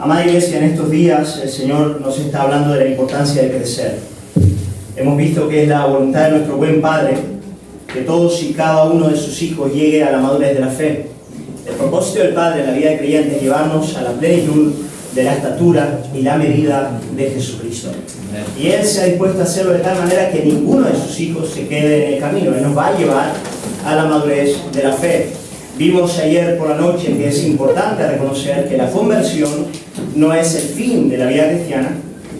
Amada Iglesia, en estos días el Señor nos está hablando de la importancia de crecer. Hemos visto que es la voluntad de nuestro buen Padre que todos y cada uno de sus hijos llegue a la madurez de la fe. El propósito del Padre en la vida de creyente es llevarnos a la plenitud de la estatura y la medida de Jesucristo. Y Él se ha dispuesto a hacerlo de tal manera que ninguno de sus hijos se quede en el camino. Él nos va a llevar a la madurez de la fe. Vimos ayer por la noche que es importante reconocer que la conversión no es el fin de la vida cristiana,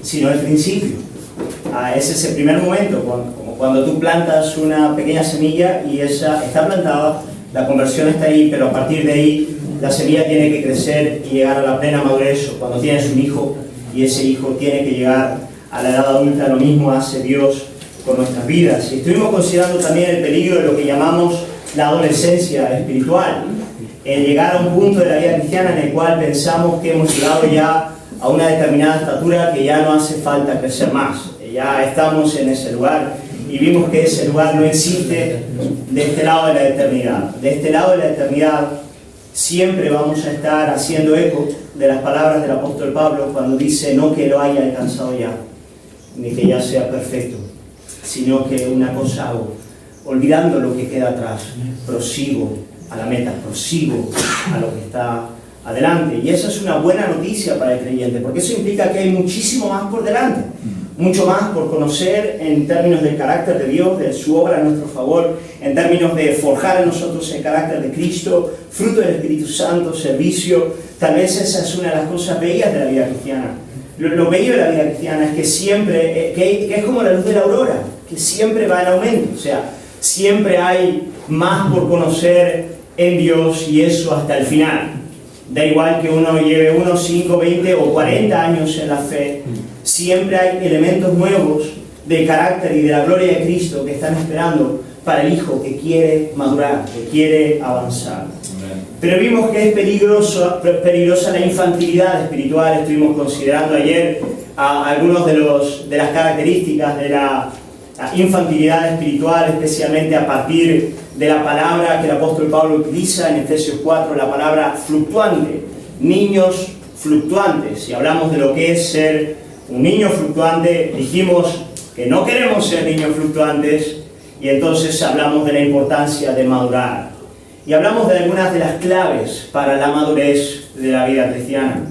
sino el principio. Ese es el primer momento, como cuando tú plantas una pequeña semilla y esa está plantada, la conversión está ahí, pero a partir de ahí la semilla tiene que crecer y llegar a la plena madurez. O cuando tienes un hijo y ese hijo tiene que llegar a la edad adulta, lo mismo hace Dios con nuestras vidas. Y estuvimos considerando también el peligro de lo que llamamos la adolescencia espiritual, el llegar a un punto de la vida cristiana en el cual pensamos que hemos llegado ya a una determinada estatura, que ya no hace falta crecer más, ya estamos en ese lugar, y vimos que ese lugar no existe de este lado de la eternidad. De este lado de la eternidad siempre vamos a estar haciendo eco de las palabras del apóstol Pablo cuando dice: no que lo haya alcanzado ya, ni que ya sea perfecto, sino que una cosa hago, olvidando lo que queda atrás, prosigo a la meta, prosigo a lo que está adelante. Y esa es una buena noticia para el creyente, porque eso implica que hay muchísimo más por delante, mucho más por conocer en términos del carácter de Dios, de su obra a nuestro favor, en términos de forjar en nosotros el carácter de Cristo, fruto del Espíritu Santo, servicio. Tal vez esa es una de las cosas bellas de la vida cristiana. Lo bello de la vida cristiana es que siempre, que es como la luz de la aurora, que siempre va en aumento. O sea, siempre hay más por conocer en Dios, y eso hasta el final. Da igual que uno lleve 1, 5, 20 o 40 años en la fe, siempre hay elementos nuevos del carácter y de la gloria de Cristo que están esperando para el Hijo que quiere madurar, que quiere avanzar. Pero vimos que es peligrosa la infantilidad espiritual. Estuvimos considerando ayer algunas de las características de la infantilidad espiritual, especialmente a partir de la palabra que el apóstol Pablo utiliza en Efesios 4, la palabra fluctuante, niños fluctuantes. Y hablamos de lo que es ser un niño fluctuante. Dijimos que no queremos ser niños fluctuantes, y entonces hablamos de la importancia de madurar. Y hablamos de algunas de las claves para la madurez de la vida cristiana.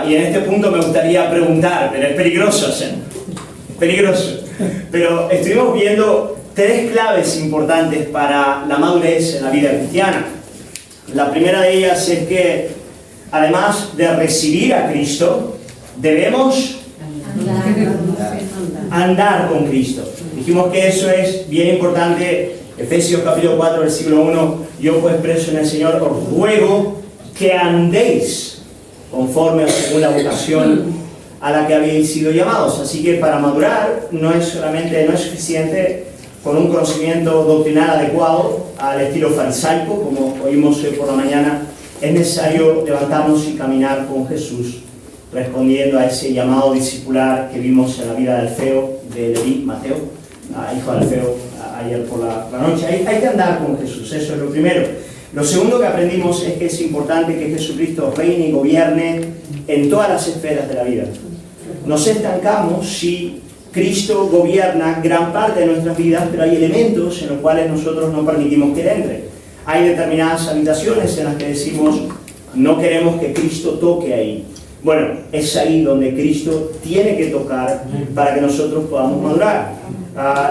Y en este punto me gustaría preguntar, pero es peligroso hacerlo, es peligroso. Pero estuvimos viendo 3 claves importantes para la madurez en la vida cristiana. La primera de ellas es que, además de recibir a Cristo, debemos andar con Cristo. Dijimos que eso es bien importante. Efesios capítulo 4, versículo 1: yo pues preso en el Señor os ruego que andéis conforme o según la vocación a la que habéis sido llamados. Así que para madurar no es suficiente con un conocimiento doctrinal adecuado al estilo farisaico, como oímos hoy por la mañana. Es necesario levantarnos y caminar con Jesús, respondiendo a ese llamado discipular que vimos en la vida de Alfeo, de Leví, Mateo, hijo de Alfeo, ayer por la noche. Hay que andar con Jesús, eso es lo primero. Lo segundo que aprendimos es que es importante que Jesucristo reine y gobierne en todas las esferas de la vida. Nos estancamos si Cristo gobierna gran parte de nuestras vidas, pero hay elementos en los cuales nosotros no permitimos que Él entre. Hay determinadas habitaciones en las que decimos: no queremos que Cristo toque ahí. Bueno, es ahí donde Cristo tiene que tocar para que nosotros podamos madurar.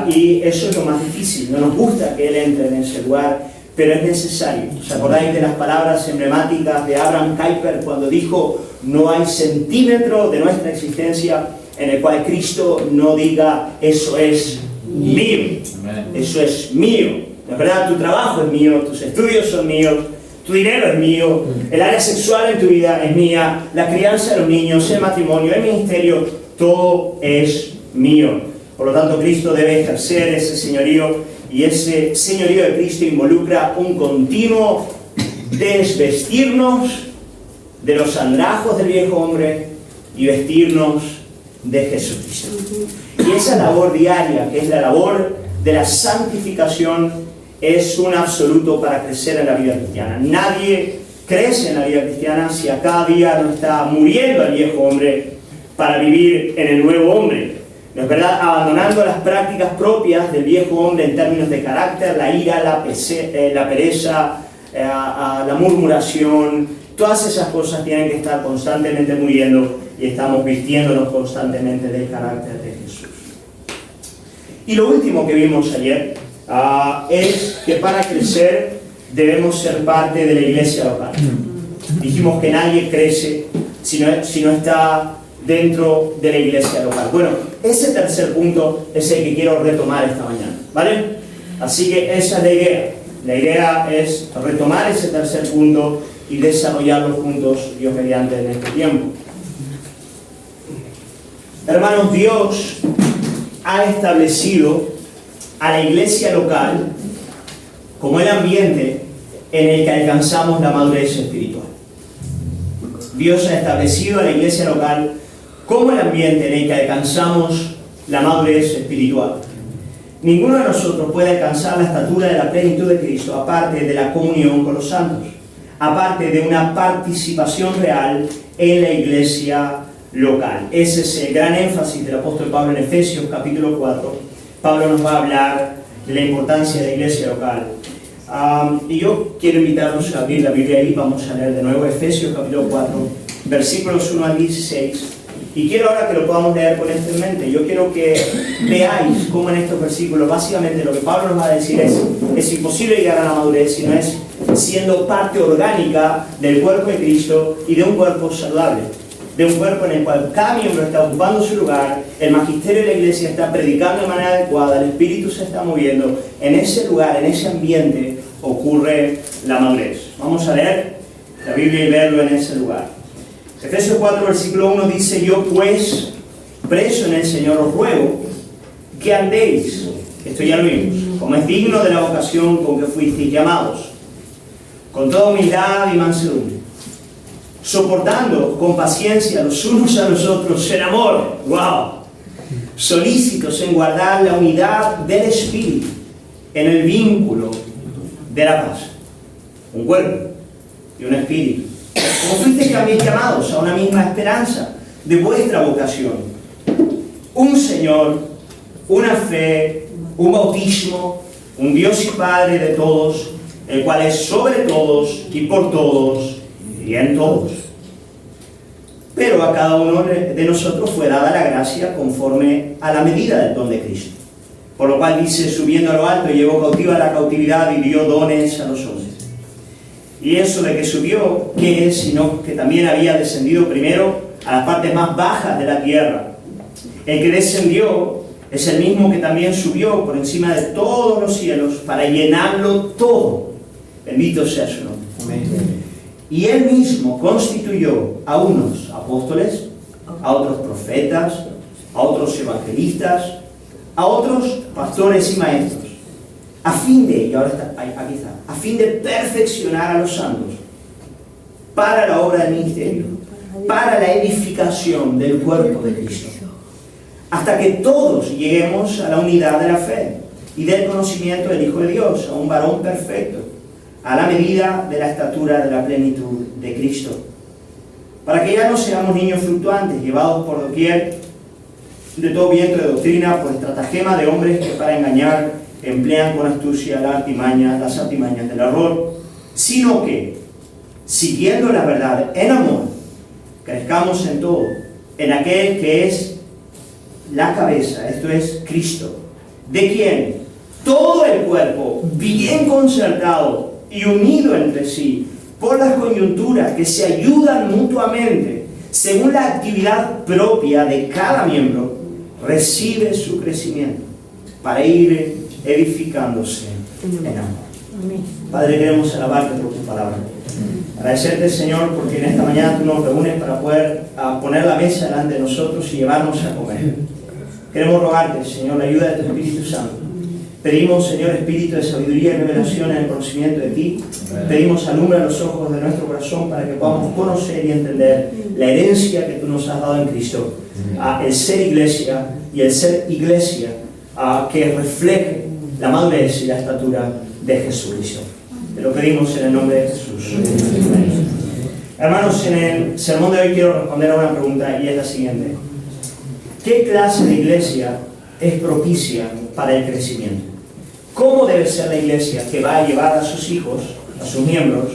Y eso es lo más difícil. No nos gusta que Él entre en ese lugar, pero es necesario. ¿Os acordáis de las palabras emblemáticas de Abraham Kuyper cuando dijo: no hay centímetro de nuestra existencia en el cual Cristo no diga: eso es mío, eso es mío? La verdad, tu trabajo es mío, tus estudios son míos, tu dinero es mío, el área sexual en tu vida es mía, la crianza de los niños, el matrimonio, el ministerio, todo es mío. Por lo tanto, Cristo debe ejercer ese señorío, y ese señorío de Cristo involucra un continuo desvestirnos de los andrajos del viejo hombre y vestirnos de Jesucristo. Y esa labor diaria, que es la labor de la santificación, es un absoluto para crecer en la vida cristiana. Nadie crece en la vida cristiana si a cada día no está muriendo el viejo hombre para vivir en el nuevo hombre? ¿No es verdad? Abandonando las prácticas propias del viejo hombre en términos de carácter, la ira, la pereza, la murmuración, todas esas cosas tienen que estar constantemente muriendo y estamos vistiéndonos constantemente del carácter de Jesús. Y lo último que vimos ayer es que para crecer debemos ser parte de la iglesia local. Dijimos que nadie crece si no está dentro de la iglesia local. Bueno, ese tercer punto es el que quiero retomar esta mañana, ¿vale? Así que esa es la idea. La idea es retomar ese tercer punto y desarrollarlo juntos, Dios mediante, en este tiempo. Hermanos, Dios ha establecido a la iglesia local como el ambiente en el que alcanzamos la madurez espiritual. Dios ha establecido a la iglesia local como el ambiente en el que alcanzamos la madurez espiritual. Ninguno de nosotros puede alcanzar la estatura de la plenitud de Cristo aparte de la comunión con los santos, aparte de una participación real en la iglesia local. Ese es el gran énfasis del apóstol Pablo en Efesios capítulo 4. Pablo nos va a hablar de la importancia de la iglesia local. Y yo quiero invitarnos a abrir la Biblia y vamos a leer de nuevo Efesios capítulo 4, versículos 1 al 16. Y quiero ahora que lo podamos leer con esto en mente. Yo quiero que veáis cómo en estos versículos básicamente lo que Pablo nos va a decir es imposible llegar a la madurez si no es siendo parte orgánica del cuerpo de Cristo y de un cuerpo saludable. De un cuerpo en el cual cada miembro está ocupando su lugar, el magisterio de la iglesia está predicando de manera adecuada, el Espíritu se está moviendo. En ese lugar, en ese ambiente, ocurre la madurez. Vamos a leer la Biblia y verlo en ese lugar. Efesios 4, versículo 1 dice: yo pues, preso en el Señor, os ruego que andéis, esto ya lo vimos, como es digno de la vocación con que fuisteis llamados, con toda humildad y mansedumbre, soportando con paciencia los unos a los otros en amor, ¡wow!, solícitos en guardar la unidad del Espíritu en el vínculo de la paz. Un cuerpo y un espíritu. Como fuisteis también llamados a una misma esperanza de vuestra vocación. Un Señor, una fe, un bautismo, un Dios y Padre de todos, el cual es sobre todos y por todos y en todos. Pero a cada uno de nosotros fue dada la gracia conforme a la medida del don de Cristo. Por lo cual dice: subiendo a lo alto, llevó cautiva la cautividad y dio dones a los hombres. Y eso de que subió, ¿qué es? Sino que también había descendido primero a las partes más bajas de la tierra. El que descendió es el mismo que también subió por encima de todos los cielos para llenarlo todo. Bendito sea su nombre. Amén. Y él mismo constituyó a unos apóstoles, a otros profetas, a otros evangelistas, a otros pastores y maestros, a fin de, y ahora está, aquí está, a fin de perfeccionar a los santos para la obra del ministerio, para la edificación del cuerpo de Cristo, hasta que todos lleguemos a la unidad de la fe y del conocimiento del Hijo de Dios, a un varón perfecto, a la medida de la estatura de la plenitud de Cristo, para que ya no seamos niños fluctuantes, llevados por doquier de todo viento de doctrina, por estratagema de hombres que para engañar emplean con astucia las artimañas del error, sino que, siguiendo la verdad en amor, crezcamos en todo, en aquel que es la cabeza, esto es Cristo, de quien todo el cuerpo, bien concertado y unido entre sí, por las coyunturas que se ayudan mutuamente, según la actividad propia de cada miembro, recibe su crecimiento para ir edificándose en amor. Padre, queremos alabarte por tu palabra. Agradecerte, Señor, porque en esta mañana tú nos reúnes para poder poner la mesa delante de nosotros y llevarnos a comer. Queremos rogarte, Señor, la ayuda de tu Espíritu Santo. Pedimos, Señor, espíritu de sabiduría y revelación en el conocimiento de ti. Pedimos alumbra los ojos de nuestro corazón para que podamos conocer y entender la herencia que tú nos has dado en Cristo. El ser iglesia y el ser iglesia que refleje la madurez y la estatura de Jesucristo. Te lo pedimos en el nombre de Jesús. Hermanos, en el sermón de hoy quiero responder a una pregunta y es la siguiente. ¿Qué clase de iglesia es propicia para el crecimiento? ¿Cómo debe ser la iglesia que va a llevar a sus hijos, a sus miembros,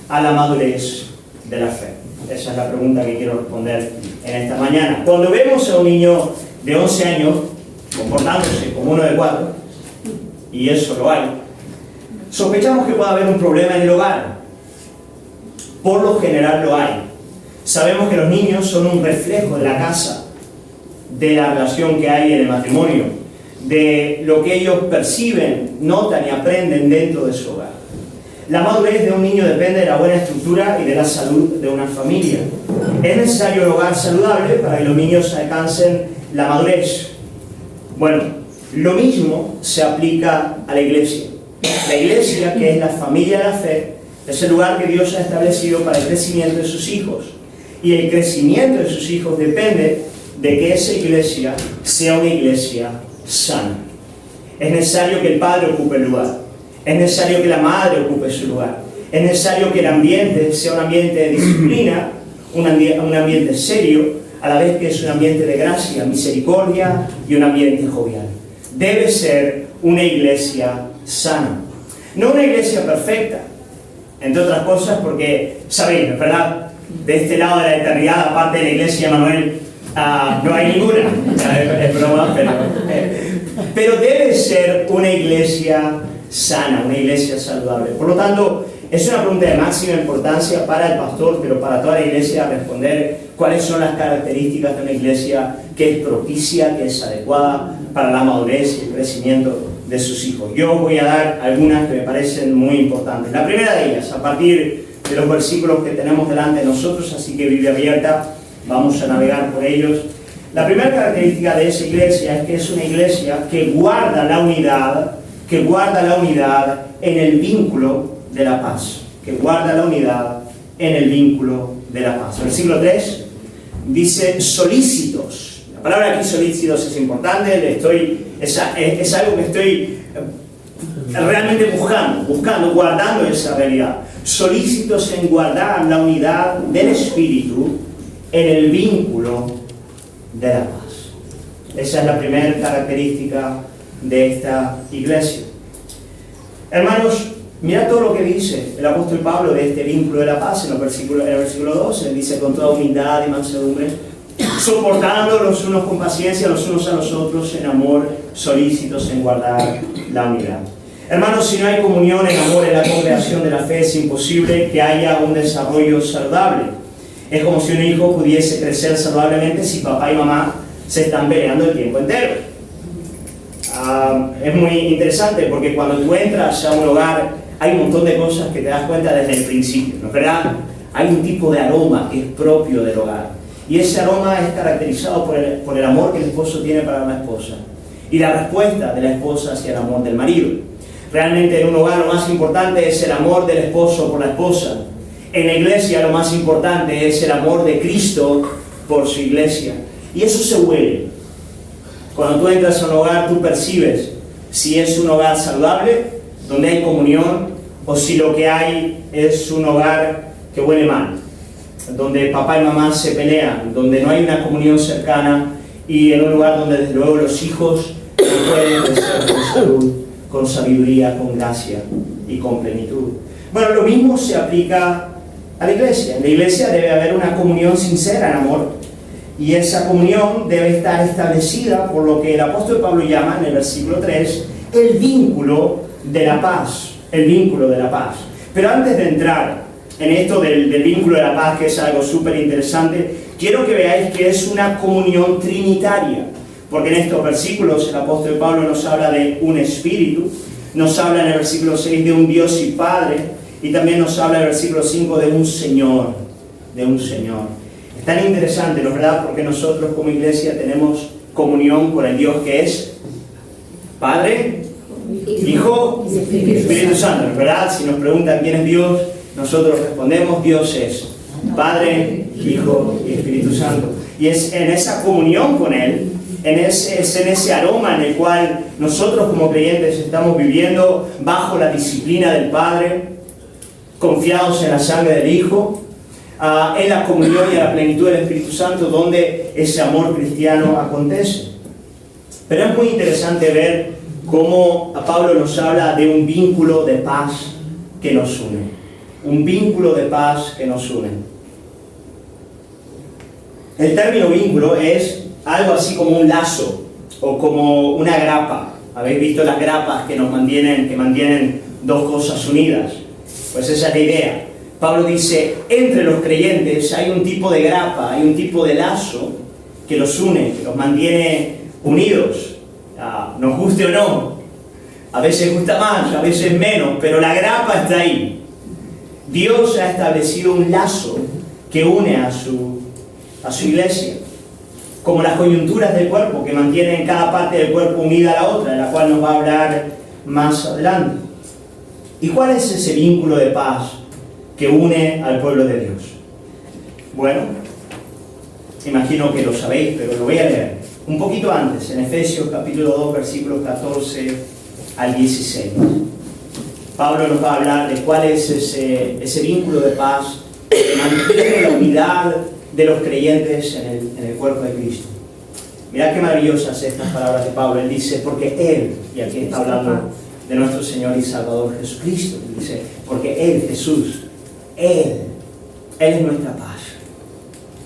a la madurez de la fe? Esa es la pregunta que quiero responder en esta mañana. Cuando vemos a un niño de 11 años comportándose como uno de 4, y eso lo hay, sospechamos que puede haber un problema en el hogar. Por lo general lo hay. Sabemos que los niños son un reflejo de la casa, de la relación que hay en el matrimonio, de lo que ellos perciben, notan y aprenden dentro de su hogar. La madurez de un niño depende de la buena estructura y de la salud de una familia. Es necesario un hogar saludable para que los niños alcancen la madurez. Bueno, lo mismo se aplica a la iglesia. La iglesia, que es la familia de la fe, es el lugar que Dios ha establecido para el crecimiento de sus hijos. Y el crecimiento de sus hijos depende de que esa iglesia sea una iglesia sana. Es necesario que el padre ocupe el lugar. Es necesario que la madre ocupe su lugar. Es necesario que el ambiente sea un ambiente de disciplina, un ambiente serio, a la vez que es un ambiente de gracia, misericordia y un ambiente jovial. Debe ser una iglesia sana. No una iglesia perfecta, entre otras cosas porque, sabéis, ¿verdad? De este lado de la eternidad, aparte de la iglesia Manuel, no hay ninguna. Es broma, pero debe ser una iglesia sana, una iglesia saludable. Por lo tanto, es una pregunta de máxima importancia para el pastor, pero para toda la iglesia, responder cuáles son las características de una iglesia que es propicia, que es adecuada para la madurez y el crecimiento de sus hijos. Yo voy a dar algunas que me parecen muy importantes. La primera de ellas, a partir de los versículos que tenemos delante de nosotros, así que Biblia abierta, vamos a navegar por ellos. La primera característica de esa iglesia es que es una iglesia que guarda la unidad, en el vínculo de la paz. Que guarda la unidad en el vínculo de la paz. Versículo 3 dice solícitos. La palabra aquí solícitos es importante, es algo que estoy realmente buscando, guardando esa realidad. Solícitos en guardar la unidad del Espíritu en el vínculo de la paz. Esa es la primera característica de esta iglesia. Hermanos, mira todo lo que dice el apóstol Pablo de este vínculo de la paz en el versículo 12. Él dice: con toda humildad y mansedumbre, soportando los unos con paciencia los unos a los otros en amor, solícitos en guardar la unidad. Hermanos, si no hay comunión en amor en la congregación de la fe, es imposible que haya un desarrollo saludable. Es como si un hijo pudiese crecer saludablemente si papá y mamá se están peleando el tiempo entero. Es muy interesante porque cuando tú entras a un hogar hay un montón de cosas que te das cuenta desde el principio, ¿no es verdad? Hay un tipo de aroma que es propio del hogar y ese aroma es caracterizado por el amor que el esposo tiene para la esposa y la respuesta de la esposa hacia el amor del marido. Realmente en un hogar lo más importante es el amor del esposo por la esposa. En la iglesia lo más importante es el amor de Cristo por su iglesia. Y eso se huele. Cuando tú entras a un hogar, tú percibes si es un hogar saludable, donde hay comunión, o si lo que hay es un hogar que huele mal, donde papá y mamá se pelean, donde no hay una comunión cercana, y en un lugar donde desde luego los hijos no pueden crecer con salud, con sabiduría, con gracia y con plenitud. Bueno, lo mismo se aplica a la iglesia. En la iglesia debe haber una comunión sincera en amor, y esa comunión debe estar establecida por lo que el apóstol Pablo llama en el versículo 3 el vínculo de la paz. El vínculo de la paz. Pero antes de entrar en esto del vínculo de la paz, que es algo súper interesante, quiero que veáis que es una comunión trinitaria. Porque en estos versículos el apóstol Pablo nos habla de un espíritu, nos habla en el versículo 6 de un Dios y Padre, y también nos habla en el versículo 5 de un Señor. Es tan interesante, ¿no es verdad? Porque nosotros como iglesia tenemos comunión con el Dios que es Padre, Hijo y Espíritu Santo, ¿no es verdad? Si nos preguntan quién es Dios, nosotros respondemos: Dios es Padre, Hijo y Espíritu Santo. Y es en esa comunión con Él, es en ese aroma en el cual nosotros como creyentes estamos viviendo bajo la disciplina del Padre, confiados en la sangre del Hijo, en la comunión y a la plenitud del Espíritu Santo, donde ese amor cristiano acontece. Pero es muy interesante ver cómo Pablo nos habla de un vínculo de paz que nos une. Un vínculo de paz que nos une. El término vínculo es algo así como un lazo o como una grapa. ¿Habéis visto las grapas que mantienen dos cosas unidas? Pues esa es la idea. Pablo dice, entre los creyentes hay un tipo de grapa, hay un tipo de lazo que los une, que los mantiene unidos. Nos guste o no, a veces gusta más, a veces menos, pero la grapa está ahí. Dios ha establecido un lazo que une a su iglesia, como las coyunturas del cuerpo, que mantienen cada parte del cuerpo unida a la otra, de la cual nos va a hablar más adelante. ¿Y cuál es ese vínculo de paz que une al pueblo de Dios? Bueno, imagino que lo sabéis, pero lo voy a leer. Un poquito antes, en Efesios capítulo 2, versículos 14 al 16. Pablo nos va a hablar de cuál es ese vínculo de paz que mantiene la unidad de los creyentes en el cuerpo de Cristo. Mirad qué maravillosas estas palabras de Pablo. Él dice, porque Él, y aquí está hablando de nuestro Señor y Salvador Jesucristo, dice, porque Él, Jesús, Él es nuestra paz.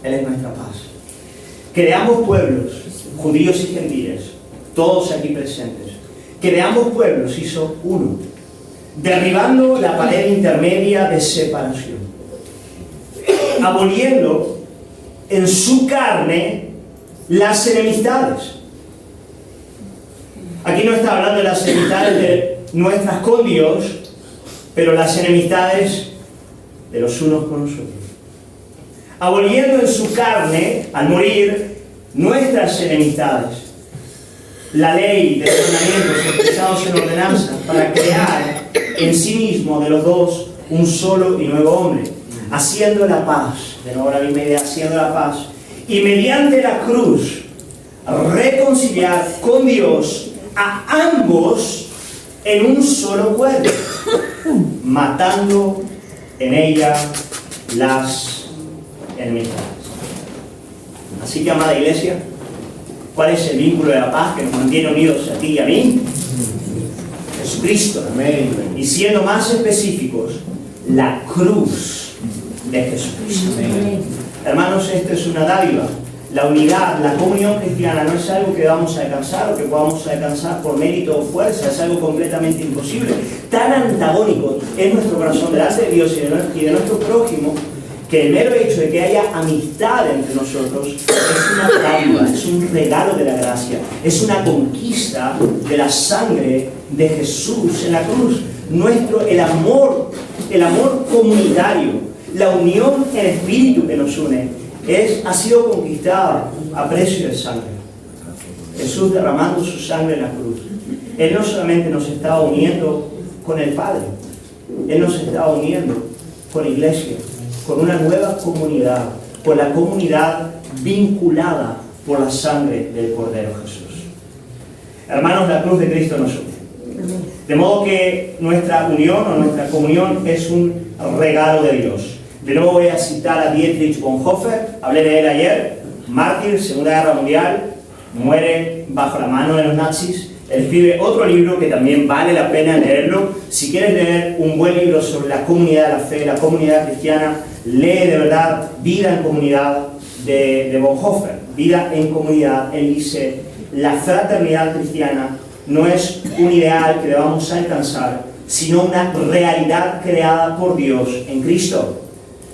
Él es nuestra paz. Que de ambos pueblos, judíos y gentiles, todos aquí presentes, que de ambos pueblos hizo uno, derribando la pared intermedia de separación, aboliendo en su carne las enemistades. Aquí no está hablando de las enemistades de nuestras con Dios, pero las enemistades de los unos con los otros. Aboliendo en su carne, al morir, nuestras enemistades, la ley de los mandamientos expresados en ordenanza, para crear en sí mismo de los dos un solo y nuevo hombre, haciendo la paz, de nuevo la misma idea, haciendo la paz, y mediante la cruz reconciliar con Dios a ambos en un solo cuerpo, matando en ella las enemistades. Así que, amada iglesia, ¿cuál es el vínculo de la paz que nos mantiene unidos a ti y a mí? Jesucristo. Amén. Y siendo más específicos, la cruz de Jesucristo. Amén. Hermanos, esto es una dádiva. La unidad, la comunión cristiana no es algo que vamos a alcanzar o que podamos alcanzar por mérito o fuerza, es algo completamente imposible. Tan antagónico es nuestro corazón delante de Dios y de nuestro prójimo, que el mero hecho de que haya amistad entre nosotros es una dádiva, es un regalo de la gracia, es una conquista de la sangre de Jesús en la cruz. El amor comunitario, la unión en espíritu que nos une, ha sido conquistada a precio de sangre. Jesús derramando su sangre en la cruz. Él no solamente nos estaba uniendo con el Padre, Él nos estaba uniendo con la iglesia, con una nueva comunidad, con la comunidad vinculada por la sangre del Cordero Jesús. Hermanos, la cruz de Cristo nos une. De modo que nuestra unión o nuestra comunión es un regalo de Dios. De nuevo voy a citar a Dietrich Bonhoeffer, hablé de él ayer, mártir, Segunda Guerra Mundial, muere bajo la mano de los nazis. Él escribe otro libro que también vale la pena leerlo. Si quieres leer un buen libro sobre la comunidad de la fe, la comunidad cristiana, lee de verdad Vida en Comunidad de Bonhoeffer. Vida en Comunidad. Él dice, la fraternidad cristiana no es un ideal que debamos alcanzar, sino una realidad creada por Dios en Cristo,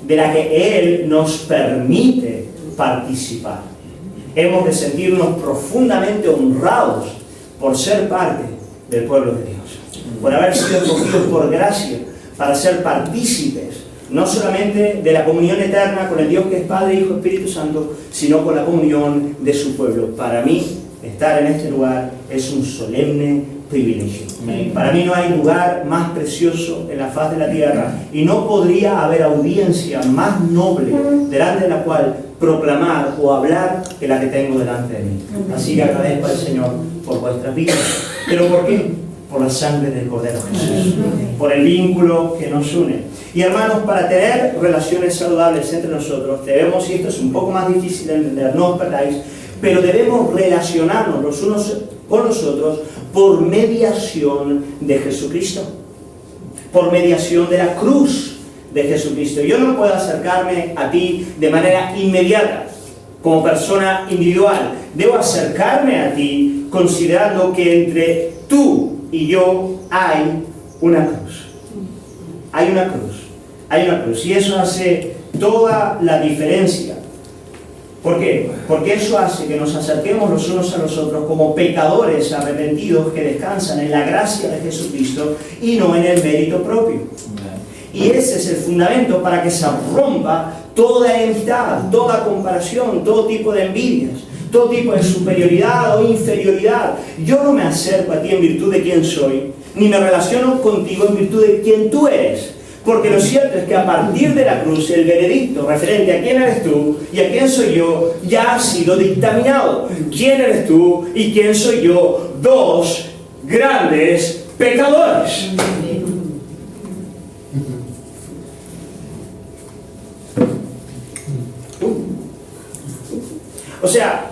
de la que Él nos permite participar. Hemos de sentirnos profundamente honrados por ser parte del pueblo de Dios, por haber sido escogidos por gracia para ser partícipes no solamente de la comunión eterna con el Dios que es Padre, Hijo, Espíritu Santo, sino con la comunión de su pueblo. Para mí, estar en este lugar es un solemne privilegio. Para mí no hay lugar más precioso en la faz de la tierra y no podría haber audiencia más noble delante de la cual proclamar o hablar que la que tengo delante de mí. Así que agradezco al Señor por vuestras vidas. ¿Pero por qué? por la sangre del Cordero Jesús, por el vínculo que nos une. Y hermanos, para tener relaciones saludables entre nosotros, debemos, y esto es un poco más difícil de entender, no os perdáis, pero debemos relacionarnos los unos con los otros por mediación de Jesucristo, por mediación de la cruz de Jesucristo. Yo no puedo acercarme a ti de manera inmediata, como persona individual. Debo acercarme a ti considerando que entre tú y yo hay una cruz. Hay una cruz. Hay una cruz. Y eso hace toda la diferencia. ¿Por qué? Porque eso hace que nos acerquemos los unos a los otros como pecadores arrepentidos que descansan en la gracia de Jesucristo y no en el mérito propio. Y ese es el fundamento para que se rompa toda enemistad, toda comparación, todo tipo de envidias, todo tipo de superioridad o inferioridad. Yo no me acerco a ti en virtud de quién soy, ni me relaciono contigo en virtud de quién tú eres. Porque lo cierto es que a partir de la cruz, el veredicto referente a quién eres tú y a quién soy yo, ya ha sido dictaminado. ¿Quién eres tú y quién soy yo? Dos grandes pecadores. O sea,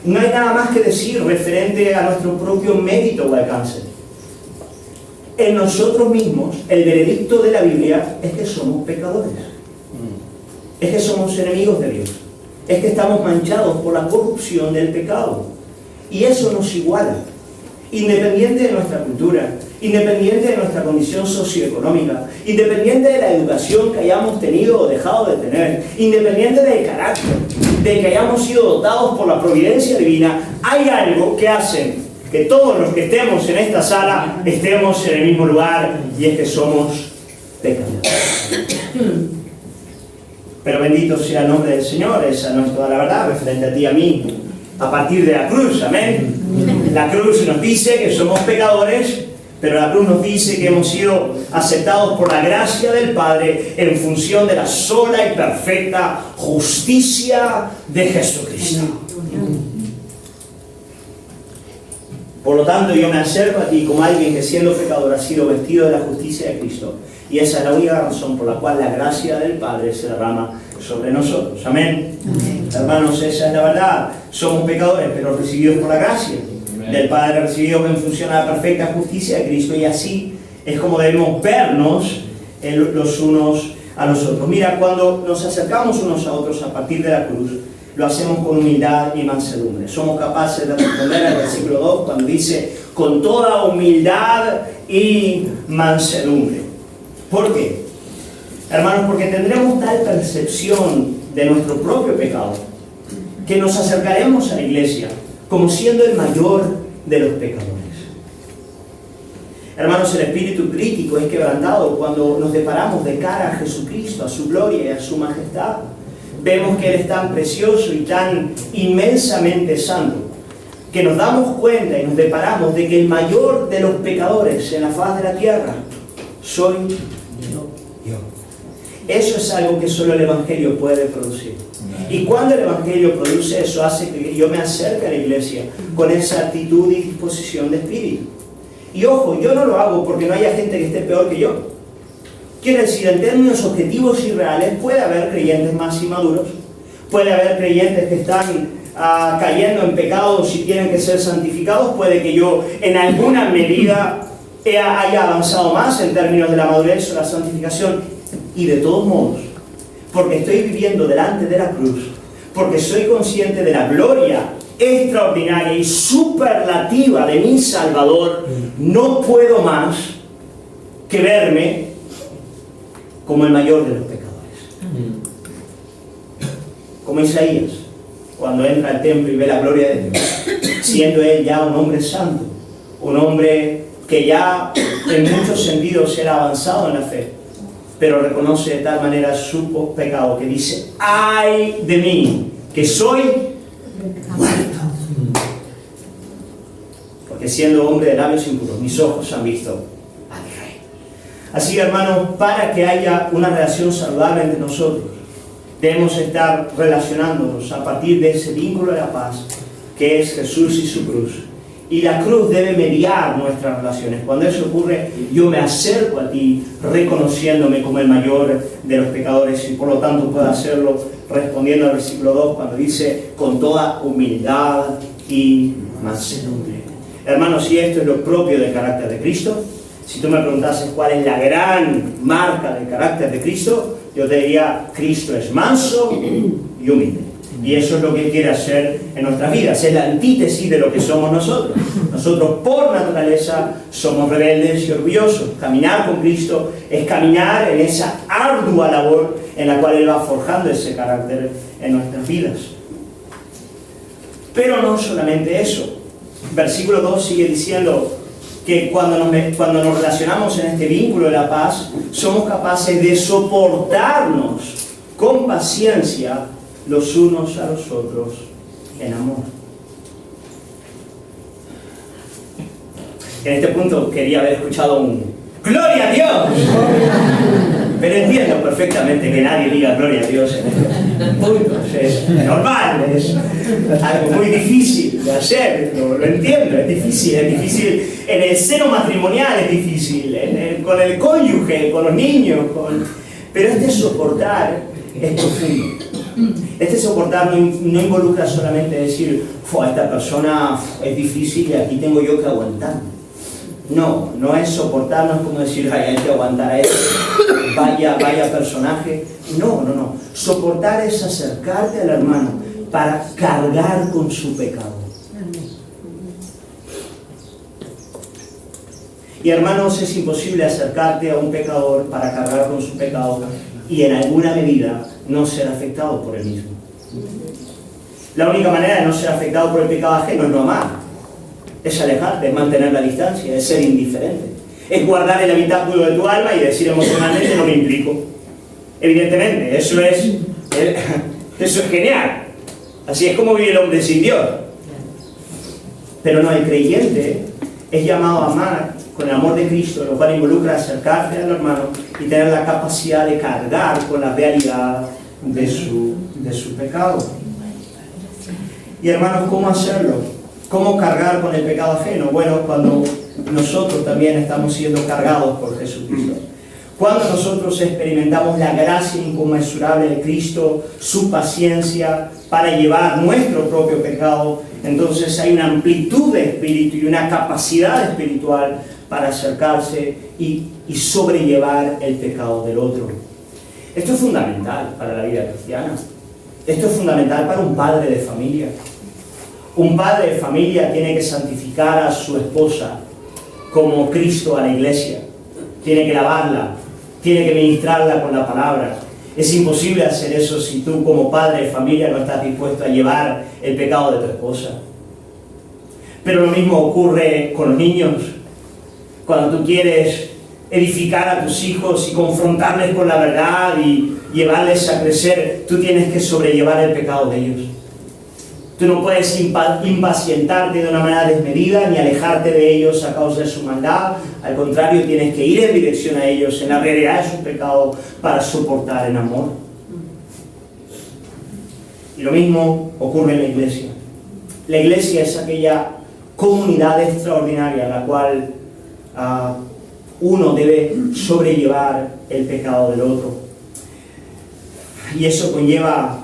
no hay nada más que decir referente a nuestro propio mérito o alcance. En nosotros mismos, el veredicto de la Biblia es que somos pecadores. Es que somos enemigos de Dios. Es que estamos manchados por la corrupción del pecado. Y eso nos iguala. Independiente de nuestra cultura, independiente de nuestra condición socioeconómica, independiente de la educación que hayamos tenido o dejado de tener, independiente del carácter, de que hayamos sido dotados por la providencia divina, hay algo que hace que todos los que estemos en esta sala estemos en el mismo lugar, y es que somos pecadores. Pero bendito sea el nombre del Señor. Esa no es toda la verdad referente a ti y a mí, a partir de la cruz, amén. La cruz nos dice que somos pecadores, pero la cruz nos dice que hemos sido aceptados por la gracia del Padre en función de la sola y perfecta justicia de Jesucristo. Por lo tanto, yo me acerco a ti como alguien que, siendo pecador, ha sido vestido de la justicia de Cristo. Y esa es la única razón por la cual la gracia del Padre se derrama sobre nosotros. Amén. Amén. Hermanos, esa es la verdad. Somos pecadores, pero recibidos por la gracia del Padre, recibidos en función a la perfecta justicia de Cristo. Y así es como debemos vernos los unos a los otros. Mira, cuando nos acercamos unos a otros a partir de la cruz, lo hacemos con humildad y mansedumbre. Somos capaces de responder al versículo 2 cuando dice, con toda humildad y mansedumbre. ¿Por qué? Hermanos, porque tendremos tal percepción de nuestro propio pecado que nos acercaremos a la iglesia como siendo el mayor de los pecadores. Hermanos, el espíritu crítico es quebrantado cuando nos deparamos de cara a Jesucristo, a su gloria y a su majestad. Vemos que Él es tan precioso y tan inmensamente santo, que nos damos cuenta y nos deparamos de que el mayor de los pecadores en la faz de la tierra soy yo. Eso es algo que solo el Evangelio puede producir. Y cuando el Evangelio produce eso, hace que yo me acerque a la iglesia con esa actitud y disposición de espíritu. Y ojo, yo no lo hago porque no haya gente que esté peor que yo. Quiere decir, en términos objetivos y reales, puede haber creyentes más inmaduros, puede haber creyentes que están cayendo en pecados y tienen que ser santificados, puede que yo en alguna medida haya avanzado más en términos de la madurez o la santificación, y de todos modos, porque estoy viviendo delante de la cruz, porque soy consciente de la gloria extraordinaria y superlativa de mi Salvador, no puedo más que verme como el mayor de los pecadores. Como Isaías, cuando entra al templo y ve la gloria de Dios, siendo él ya un hombre santo, un hombre que ya en muchos sentidos era avanzado en la fe, pero reconoce de tal manera su pecado que dice, ¡ay de mí, que soy muerto! Porque siendo hombre de labios impuros, mis ojos han visto al Rey. Así, hermanos, para que haya una relación saludable entre nosotros, debemos estar relacionándonos a partir de ese vínculo de la paz, que es Jesús y su cruz, Y la cruz debe mediar nuestras relaciones. Cuando eso ocurre, yo me acerco a ti reconociéndome como el mayor de los pecadores y por lo tanto puedo hacerlo respondiendo al versículo 2 cuando dice con toda humildad y mansedumbre. Hermanos, si esto es lo propio del carácter de Cristo, si tú me preguntases cuál es la gran marca del carácter de Cristo, yo te diría, Cristo es manso y humilde. Y eso es lo que quiere hacer en nuestras vidas. Es la antítesis de lo que somos nosotros. Nosotros por naturaleza somos rebeldes y orgullosos. Caminar con Cristo es caminar en esa ardua labor en la cual Él va forjando ese carácter en nuestras vidas. Pero no solamente eso. Versículo 2 sigue diciendo que cuando nos relacionamos en este vínculo de la paz, somos capaces de soportarnos con paciencia los unos a los otros en amor. En este punto quería haber escuchado un ¡Gloria a Dios! Pero entiendo perfectamente que nadie diga Gloria a Dios en este punto. Es normal, es algo muy difícil de hacer, lo entiendo, es difícil en el seno matrimonial, es difícil, con el cónyuge, con los niños, pero este soportar es profundo. Este soportar no involucra solamente decir, esta persona es difícil y aquí tengo yo que aguantar. No es soportar, no es como decir, hay que aguantar a él, vaya personaje. No. Soportar es acercarte al hermano para cargar con su pecado. Y hermanos, es imposible acercarte a un pecador para cargar con su pecado y en alguna medida no ser afectado por él mismo. La única manera de no ser afectado por el pecado ajeno es no amar. Es alejarte, es mantener la distancia, es ser indiferente. Es guardar el habitáculo de tu alma y decir emocionalmente no me implico. Evidentemente, eso es genial. Así es como vive el hombre sin Dios. Pero no, el creyente es llamado a amar con el amor de Cristo, lo cual involucra acercarte al hermano y tener la capacidad de cargar con la realidad de su pecado. Y hermanos, ¿cómo hacerlo? ¿Cómo cargar con el pecado ajeno? Bueno, cuando nosotros también estamos siendo cargados por Jesucristo. Cuando nosotros experimentamos la gracia inconmensurable de Cristo, su paciencia para llevar nuestro propio pecado, entonces hay una amplitud de espíritu y una capacidad espiritual para acercarse y sobrellevar el pecado del otro. Esto es fundamental para la vida cristiana. Esto es fundamental para un padre de familia. Un padre de familia tiene que santificar a su esposa como Cristo a la iglesia. Tiene que lavarla, tiene que ministrarla con la palabra. Es imposible hacer eso si tú como padre de familia no estás dispuesto a llevar el pecado de tu esposa. Pero lo mismo ocurre con los niños. Cuando tú quieres edificar a tus hijos y confrontarles con la verdad y llevarles a crecer, tú tienes que sobrellevar el pecado de ellos. Tú no puedes impacientarte de una manera desmedida ni alejarte de ellos a causa de su maldad. Al contrario, tienes que ir en dirección a ellos en la realidad de su pecado para soportar en amor. Y lo mismo ocurre en la iglesia. La iglesia es aquella comunidad extraordinaria en la cual uno debe sobrellevar el pecado del otro. Y eso conlleva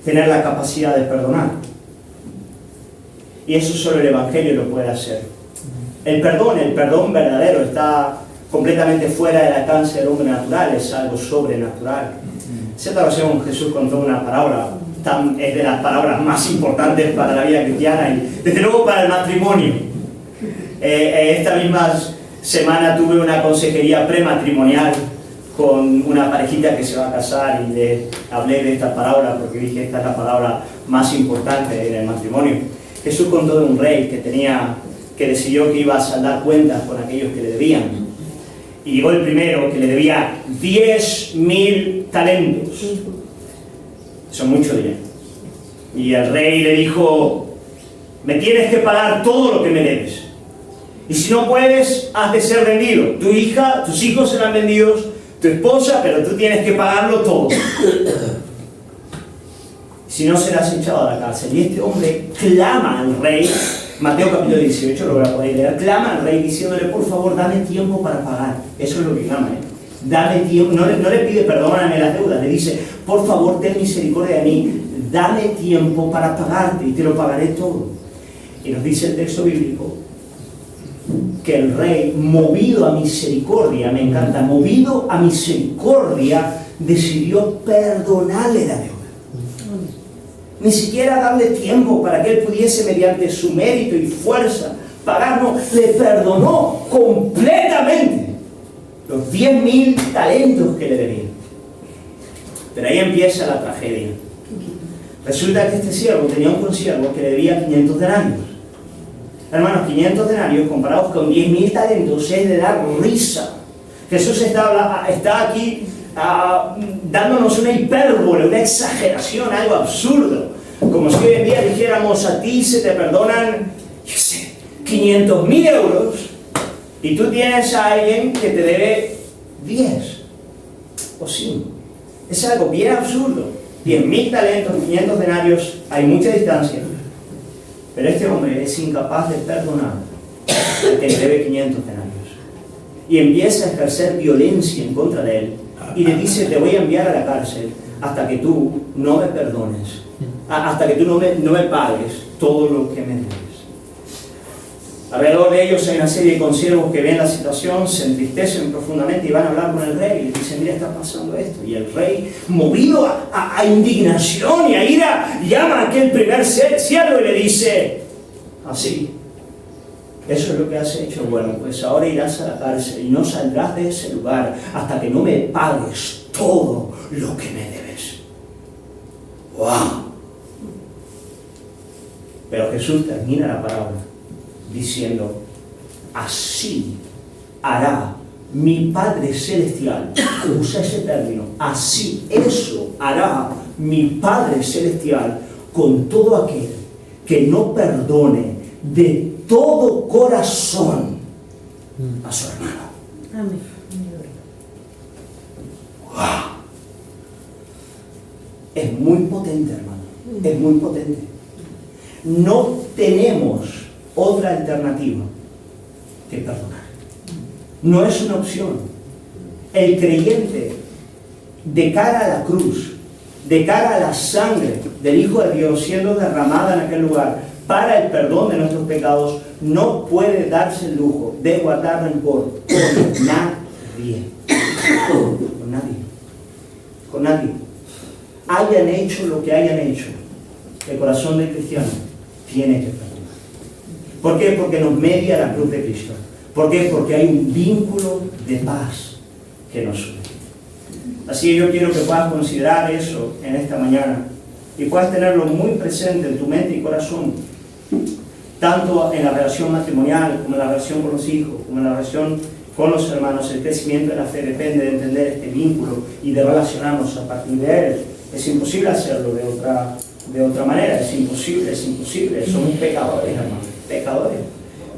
tener la capacidad de perdonar. Y eso solo el Evangelio lo puede hacer. El perdón verdadero está completamente fuera del alcance del hombre natural, es algo sobrenatural. En cierta ocasión Jesús contó una parábola, es de las palabras más importantes para la vida cristiana y desde luego para el matrimonio. Esta misma semana tuve una consejería prematrimonial con una parejita que se va a casar y le hablé de esta parábola porque dije esta es la palabra más importante en el matrimonio. Jesús contó de un rey que decidió que iba a saldar cuentas con aquellos que le debían. Y llegó el primero que le debía 10.000 talentos. Eso es mucho dinero. Y el rey le dijo, me tienes que pagar todo lo que me debes. Y si no puedes, has de ser vendido. Tu hija, tus hijos serán vendidos, tu esposa, pero tú tienes que pagarlo todo. Si no, serás echado a la cárcel. Y este hombre clama al rey Mateo capítulo 18, lo voy a poder leer. Clama al rey diciéndole, por favor, dame tiempo para pagar. Eso es lo que clama, Dame tiempo. No le pide perdóname las deudas, le dice, por favor, ten misericordia de mí, dame tiempo para pagarte y te lo pagaré todo. Y nos dice el texto bíblico que el rey, movido a misericordia, me encanta, movido a misericordia, decidió perdonarle la deuda. Ni siquiera darle tiempo para que él pudiese, mediante su mérito y fuerza, pagar, no, le perdonó completamente los 10.000 talentos que le debían. Pero ahí empieza la tragedia. Resulta que este siervo tenía un consiervo que le debía 500 denarios. Hermanos, 500 denarios comparados con 10.000 talentos es de dar risa. Jesús está aquí dándonos una hipérbole, una exageración, algo absurdo. Como si hoy en día dijéramos, a ti se te perdonan, 500.000 euros y tú tienes a alguien que te debe 10 o 5. Es algo bien absurdo. 10.000 talentos, 500 denarios, hay mucha distancia. Pero este hombre es incapaz de perdonar al que le debe 500 denarios. Y empieza a ejercer violencia en contra de él. Y le dice, te voy a enviar a la cárcel hasta que tú no me perdones. Hasta que tú no me pagues todo lo que me debes. Alrededor de ellos hay una serie de consiervos que ven la situación, se entristecen profundamente y van a hablar con el rey. Y le dicen, mira, está pasando esto. Y el rey, movido a indignación y a ira, llama a aquel primer siervo y le dice, así, eso es lo que has hecho. Bueno, pues ahora irás a la cárcel y no saldrás de ese lugar hasta que no me pagues todo lo que me debes. ¡Wow! Pero Jesús termina la parábola diciendo, así hará mi Padre Celestial. Usa ese término, así, eso hará mi Padre Celestial con todo aquel que no perdone de todo corazón a su hermano. Amén. ¡Wow! Es muy potente, hermano. Es muy potente. No tenemos otra alternativa que perdonar. No es una opción. El creyente, de cara a la cruz, de cara a la sangre del Hijo de Dios siendo derramada en aquel lugar para el perdón de nuestros pecados, no puede darse el lujo de guardar rencor con nadie. Con nadie. Con nadie. Hayan hecho lo que hayan hecho, el corazón del cristiano tiene que perdonar. ¿Por qué? Porque nos media la cruz de Cristo. ¿Por qué? Porque hay un vínculo de paz que nos une. Así que yo quiero que puedas considerar eso en esta mañana y puedas tenerlo muy presente en tu mente y corazón, tanto en la relación matrimonial, como en la relación con los hijos, como en la relación con los hermanos. El crecimiento de la fe depende de entender este vínculo y de relacionarnos a partir de él. Es imposible hacerlo de otra manera, es imposible. Somos pecadores, hermanos, pecadores.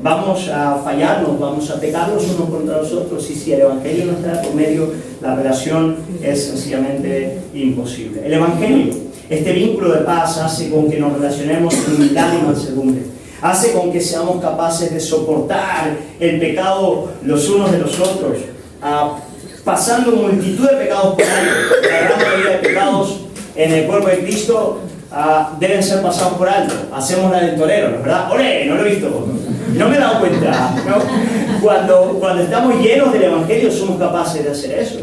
Vamos a fallarnos, vamos a pecar los unos contra los otros, y si el Evangelio no está por medio, la relación es sencillamente imposible. El Evangelio, este vínculo de paz, hace con que nos relacionemos con humildad y mansedumbre. Hace con que seamos capaces de soportar el pecado los unos de los otros, pasando multitud de pecados por alto. La gran mayoría de pecados en el cuerpo de Cristo deben ser pasados por alto. Hacemos la del torero, ¿no? ¿Verdad? ¡Olé! No lo he visto. No me he dado cuenta, ¿no? Cuando estamos llenos del Evangelio somos capaces de hacer eso,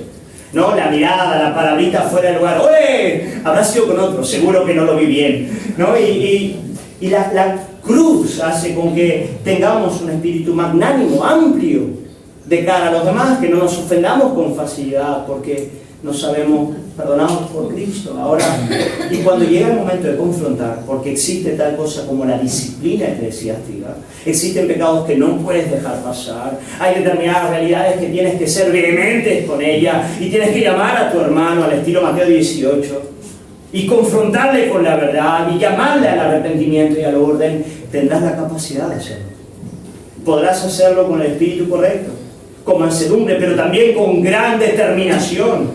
¿no? La mirada, la palabrita fuera del lugar. ¡Olé! Habrá sido con otro, seguro que no lo vi bien, ¿no? Y la cruz hace con que tengamos un espíritu magnánimo, amplio, de cara a los demás, que no nos ofendamos con facilidad, porque nos sabemos perdonados por Cristo. Ahora, y cuando llega el momento de confrontar, porque existe tal cosa como la disciplina eclesiástica, existen pecados que no puedes dejar pasar, hay determinadas realidades que tienes que ser vehementes con ella, y tienes que llamar a tu hermano al estilo Mateo 18, y confrontarle con la verdad, y llamarle al arrepentimiento y al orden. Tendrás la capacidad de hacerlo. Podrás hacerlo con el espíritu correcto, con mansedumbre, pero también con gran determinación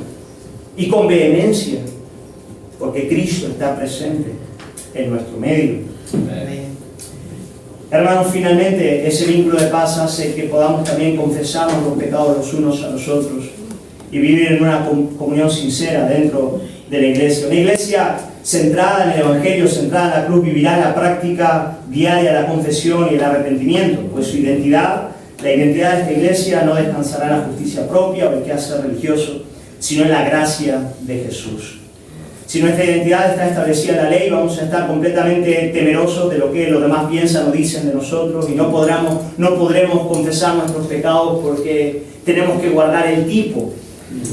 y con vehemencia, porque Cristo está presente en nuestro medio. Hermanos, finalmente ese vínculo de paz hace que podamos también confesarnos los pecados los unos a los otros y vivir en una comunión sincera dentro de la iglesia. Una iglesia centrada en el Evangelio, centrada en la cruz, vivirá la práctica diaria de la confesión y el arrepentimiento, pues su identidad, la identidad de esta iglesia, no descansará en la justicia propia o el quehacer religioso, sino en la gracia de Jesús. Si nuestra identidad está establecida en la ley, vamos a estar completamente temerosos de lo que los demás piensan o dicen de nosotros y no podremos confesar nuestros pecados porque tenemos que guardar el tipo,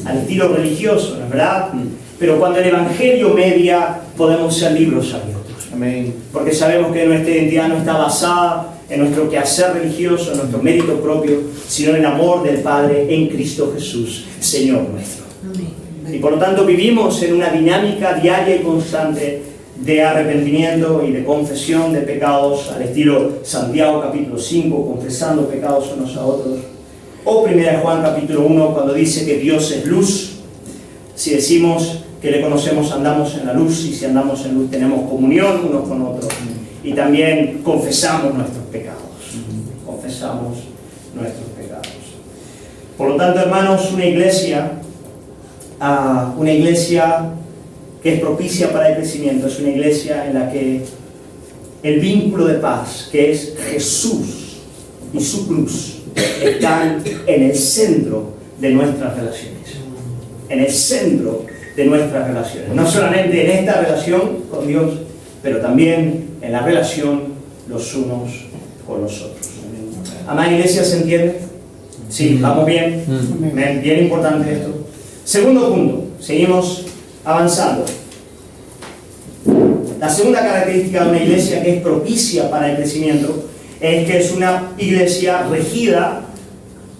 al estilo religioso, ¿no es verdad? Pero cuando el Evangelio media, podemos ser libres abiertos. Amén. Porque sabemos que nuestra identidad no está basada en nuestro quehacer religioso, en nuestro mérito propio, sino en el amor del Padre en Cristo Jesús, Señor nuestro. Amén. Y por lo tanto vivimos en una dinámica diaria y constante de arrepentimiento y de confesión de pecados al estilo Santiago capítulo 5, confesando pecados unos a otros. O 1 Juan capítulo 1, cuando dice que Dios es luz. Si decimos que le conocemos, andamos en la luz, y si andamos en luz tenemos comunión unos con otros. Y también confesamos nuestros pecados. Confesamos nuestros pecados. Por lo tanto, hermanos, una iglesia que es propicia para el crecimiento, es una iglesia en la que el vínculo de paz, que es Jesús y su cruz, están en el centro de nuestras relaciones. En el centro de nuestras relaciones. No solamente en esta relación con Dios, pero también en la relación los unos con los otros. ¿Amada iglesia, se entiende? Sí, vamos bien. Bien importante esto. Segundo punto, seguimos avanzando. La segunda característica de una iglesia que es propicia para el crecimiento es que es una iglesia regida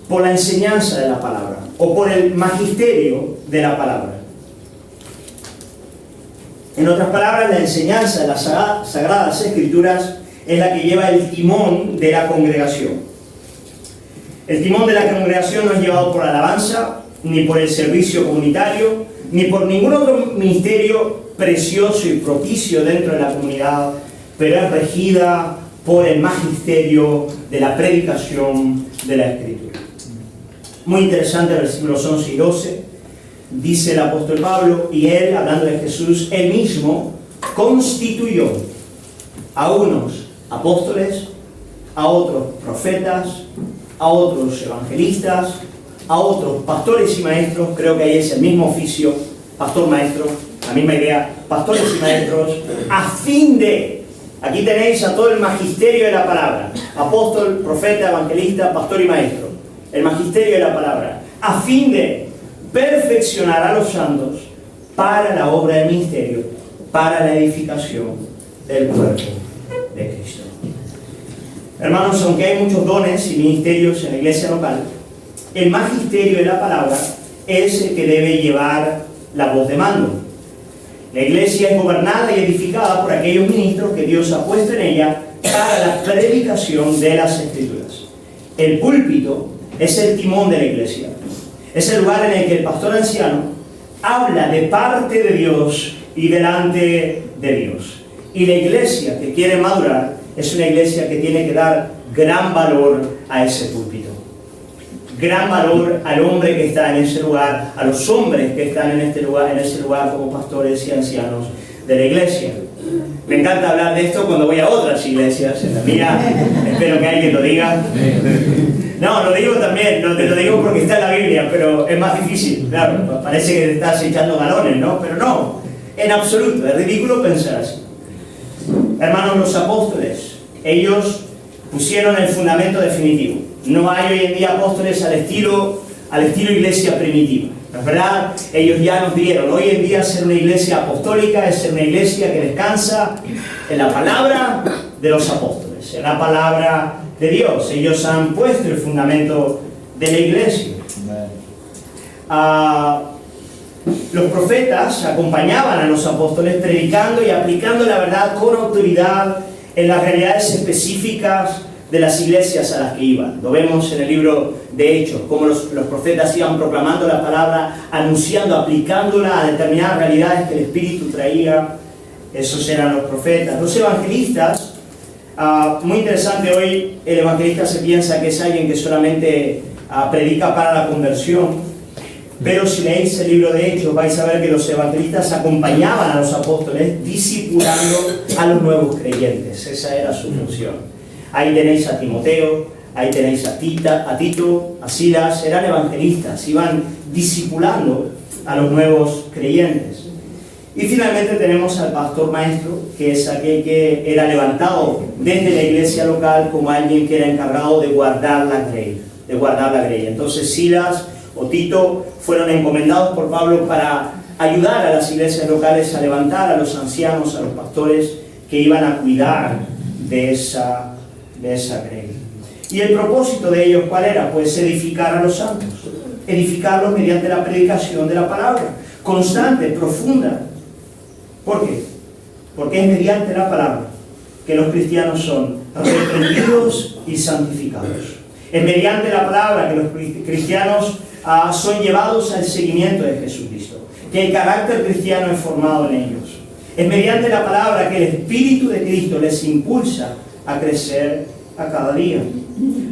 por la enseñanza de la palabra o por el magisterio de la palabra. En otras palabras, la enseñanza de las Sagradas Escrituras es la que lleva el timón de la congregación. El timón de la congregación no es llevado por la alabanza, ni por el servicio comunitario, ni por ningún otro ministerio precioso y propicio dentro de la comunidad, pero es regida por el magisterio de la predicación de la Escritura. Muy interesante, versículos 11 y 12, dice el apóstol Pablo, y él, hablando de Jesús, él mismo constituyó a unos apóstoles, a otros profetas, a otros evangelistas, a otros pastores y maestros. Creo que ahí es el mismo oficio, pastor-maestro, la misma idea, pastores y maestros, a fin de, aquí tenéis a todo el magisterio de la palabra, apóstol, profeta, evangelista, pastor y maestro, el magisterio de la palabra, a fin de perfeccionar a los santos para la obra del ministerio, para la edificación del cuerpo de Cristo. Hermanos, aunque hay muchos dones y ministerios en la iglesia local, el magisterio de la palabra es el que debe llevar la voz de mando. La iglesia es gobernada y edificada por aquellos ministros que Dios ha puesto en ella para la predicación de las Escrituras. El púlpito es el timón de la iglesia. Es el lugar en el que el pastor anciano habla de parte de Dios y delante de Dios. Y la iglesia que quiere madurar es una iglesia que tiene que dar gran valor a ese púlpito. Gran valor al hombre que está en ese lugar, a los hombres que están en ese lugar como pastores y ancianos de la iglesia. Me encanta hablar de esto cuando voy a otras iglesias. En la mía, espero que alguien lo diga. No, lo digo también, lo digo porque está en la Biblia, pero es más difícil, claro. Parece que te estás echando galones, ¿no? Pero no, en absoluto, es ridículo pensar así. Hermanos, los apóstoles, ellos pusieron el fundamento definitivo. No hay hoy en día apóstoles al estilo iglesia primitiva. ¿No es verdad? Ellos ya nos dieron. Hoy en día ser una iglesia apostólica es ser una iglesia que descansa en la palabra de los apóstoles, en la palabra de Dios. Ellos han puesto el fundamento de la iglesia. Los profetas acompañaban a los apóstoles predicando y aplicando la verdad con autoridad en las realidades específicas de las iglesias a las que iban. Lo vemos en el libro de Hechos, cómo los profetas iban proclamando la palabra, anunciando, aplicándola a determinadas realidades que el Espíritu traía. Esos eran los profetas. Los evangelistas Muy interesante, hoy el evangelista se piensa que es alguien que solamente predica para la conversión, pero si leéis el libro de Hechos vais a ver que los evangelistas acompañaban a los apóstoles discipulando a los nuevos creyentes. Esa era su función. Ahí tenéis a Timoteo, ahí tenéis a Tito, a Silas, eran evangelistas, iban discipulando a los nuevos creyentes. Y finalmente tenemos al pastor maestro, que es aquel que era levantado desde la iglesia local como alguien que era encargado de guardar la grey. Entonces Silas o Tito fueron encomendados por Pablo para ayudar a las iglesias locales a levantar a los ancianos, a los pastores que iban a cuidar de esa grey. Y el propósito de ellos, ¿cuál era? Pues edificar a los santos, edificarlos mediante la predicación de la palabra, constante, profunda. ¿Por qué? Porque es mediante la palabra que los cristianos son reprendidos y santificados. Es mediante la palabra que los cristianos son llevados al seguimiento de Jesucristo, que el carácter cristiano es formado en ellos. Es mediante la palabra que el Espíritu de Cristo les impulsa a crecer a cada día.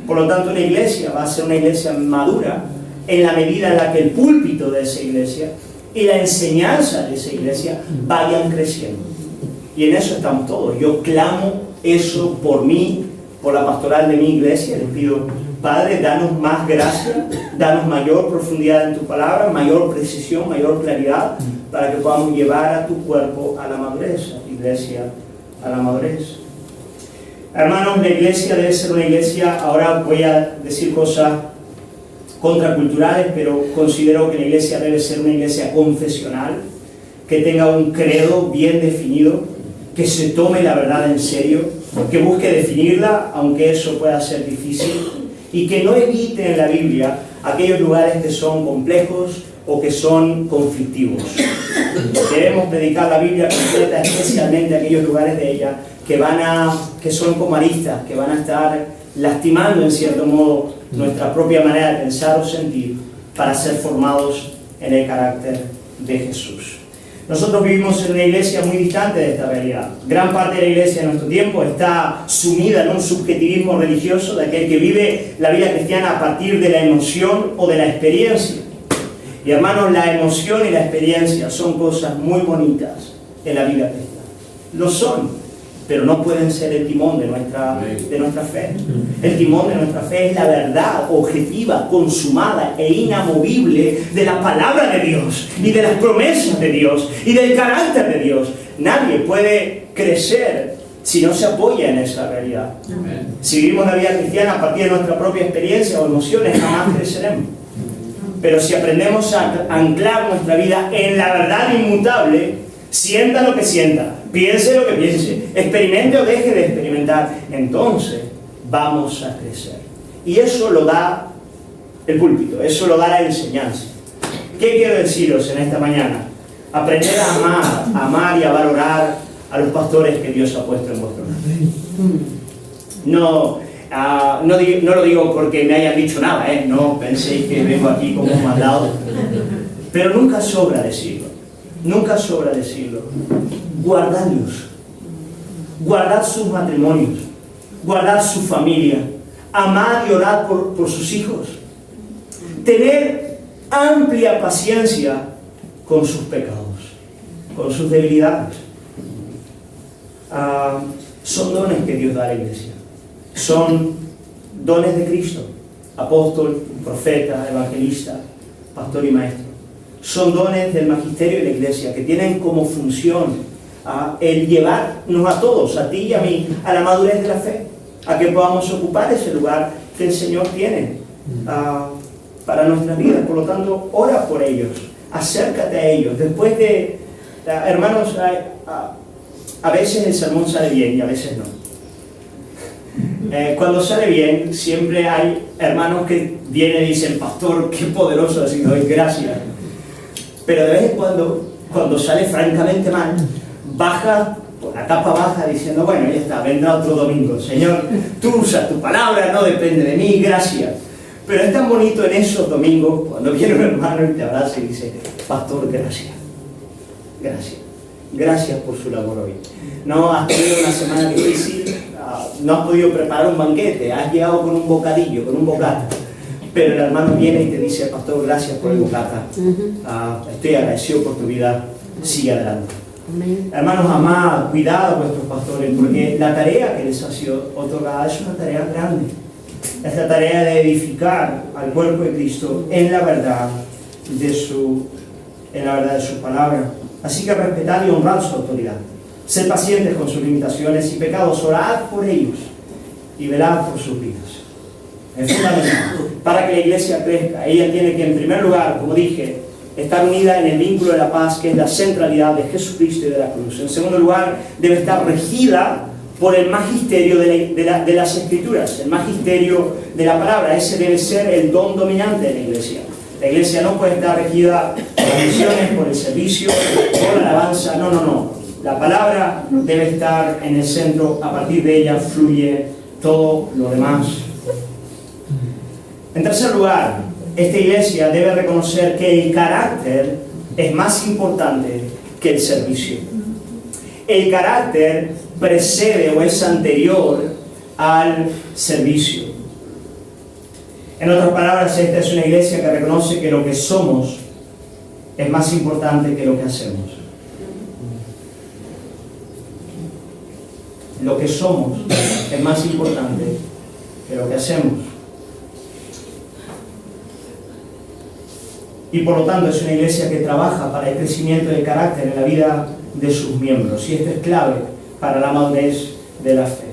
Por lo tanto, una iglesia va a ser una iglesia madura en la medida en la que el púlpito de esa iglesia y la enseñanza de esa iglesia vayan creciendo. Y en eso estamos todos. Yo clamo eso por mí, por la pastoral de mi iglesia. Les pido, Padre, danos más gracia, danos mayor profundidad en tu palabra, mayor precisión, mayor claridad, para que podamos llevar a tu cuerpo a la madurez, a tu iglesia a la madurez. Hermanos, la iglesia debe ser una iglesia, ahora voy a decir cosas contraculturales, pero considero que la iglesia debe ser una iglesia confesional, que tenga un credo bien definido, que se tome la verdad en serio, que busque definirla, aunque eso pueda ser difícil, y que no evite en la Biblia aquellos lugares que son complejos o que son conflictivos. Debemos predicar la Biblia completa, especialmente aquellos lugares de ella que son como aristas, que van a estar lastimando en cierto modo nuestra propia manera de pensar o sentir para ser formados en el carácter de Jesús. Nosotros vivimos en una iglesia muy distante de esta realidad. Gran parte de la iglesia en nuestro tiempo está sumida en un subjetivismo religioso de aquel que vive la vida cristiana a partir de la emoción o de la experiencia. Y hermanos, la emoción y la experiencia son cosas muy bonitas en la vida cristiana. Lo son, pero no pueden ser el timón de nuestra fe. El timón de nuestra fe es la verdad objetiva, consumada e inamovible de la palabra de Dios y de las promesas de Dios y del carácter de Dios. Nadie puede crecer si no se apoya en esa realidad. Si vivimos la vida cristiana a partir de nuestra propia experiencia o emociones, jamás creceremos. Pero si aprendemos a anclar nuestra vida en la verdad inmutable, sienta lo que sienta, piense lo que piense, experimente o deje de experimentar, entonces vamos a crecer. Y eso lo da el púlpito, eso lo da la enseñanza. ¿Qué quiero deciros en esta mañana? Aprender a amar y a valorar a los pastores que Dios ha puesto en vuestro lado. No lo digo porque me hayan dicho nada, no penséis que vengo aquí como un mandado, pero nunca sobra decirlo. Nunca sobra decirlo. Guardadlos. Guardad sus matrimonios. Guardad su familia. Amad y orad por sus hijos. Tener amplia paciencia con sus pecados, con sus debilidades. Son dones que Dios da a la iglesia. Son dones de Cristo. Apóstol, profeta, evangelista, pastor y maestro. Son dones del magisterio de la iglesia que tienen como función el llevarnos a todos, a ti y a mí, a la madurez de la fe, a que podamos ocupar ese lugar que el Señor tiene para nuestras vidas. Por lo tanto, ora por ellos, acércate a ellos. Después de, hermanos, a veces el sermón sale bien y a veces no. Cuando sale bien, siempre hay hermanos que vienen y dicen, pastor, qué poderoso ha sido hoy, gracias. Pero de vez en cuando sale francamente mal, baja por la capa baja diciendo, bueno, ya está, vendrá otro domingo. Señor, tú usas tu palabra, no depende de mí, gracias. Pero es tan bonito en esos domingos, cuando viene un hermano y te abraza y dice, pastor, gracias. Gracias. Gracias por su labor hoy. No has tenido una semana difícil, no has podido preparar un banquete, has llegado con un bocadillo, con un bocata, pero el hermano viene y te dice, pastor, gracias por el bocata, estoy agradecido por tu vida, sigue adelante. Amén. Hermanos amados, cuidado vuestros pastores, porque la tarea que les ha sido otorgada es una tarea grande. Es la tarea de edificar al cuerpo de Cristo en la verdad de su palabra. Así que respetad y honrad su autoridad. Sed pacientes con sus limitaciones y pecados, orad por ellos y velad por sus vidas. Es fundamental. Para que la iglesia crezca, ella tiene que, en primer lugar, como dije, estar unida en el vínculo de la paz, que es la centralidad de Jesucristo y de la cruz. En segundo lugar, debe estar regida por el magisterio de las Escrituras, el magisterio de la palabra. Ese debe ser el don dominante de la iglesia. La iglesia no puede estar regida por las misiones, por el servicio, por la alabanza. No, no, no. La palabra debe estar en el centro. A partir de ella fluye todo lo demás. En tercer lugar, esta iglesia debe reconocer que el carácter es más importante que el servicio. El carácter precede o es anterior al servicio. En otras palabras, esta es una iglesia que reconoce que lo que somos es más importante que lo que hacemos. Lo que somos es más importante que lo que hacemos. Y por lo tanto es una iglesia que trabaja para el crecimiento del carácter en la vida de sus miembros. Y esto es clave para la madurez de la fe.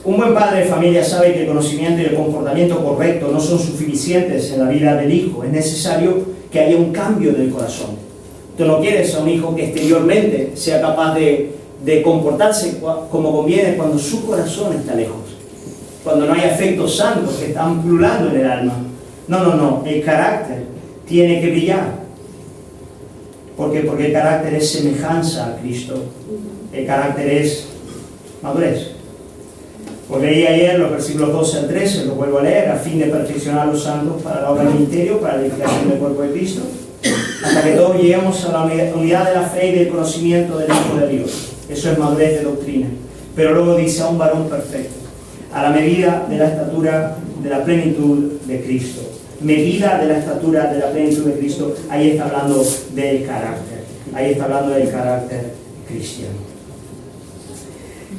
Un buen padre de familia sabe que el conocimiento y el comportamiento correcto no son suficientes en la vida del hijo. Es necesario que haya un cambio del corazón. Tú no quieres a un hijo que exteriormente sea capaz de comportarse como conviene cuando su corazón está lejos. Cuando no hay afectos santos que están pululando en el alma. No, no, no. El carácter tiene que brillar. ¿Por qué? Porque el carácter es semejanza a Cristo. El carácter es madurez. Pues leí ayer los versículos 12 al 13, los vuelvo a leer, a fin de perfeccionar a los santos para la obra del ministerio, para la edificación del cuerpo de Cristo, hasta que todos lleguemos a la unidad de la fe y del conocimiento del Hijo de Dios. Eso es madurez de doctrina. Pero luego dice a un varón perfecto, a la medida de la estatura de la plenitud de Cristo. Medida de la estatura de la plenitud de Cristo, ahí está hablando del carácter. Ahí está hablando del carácter cristiano.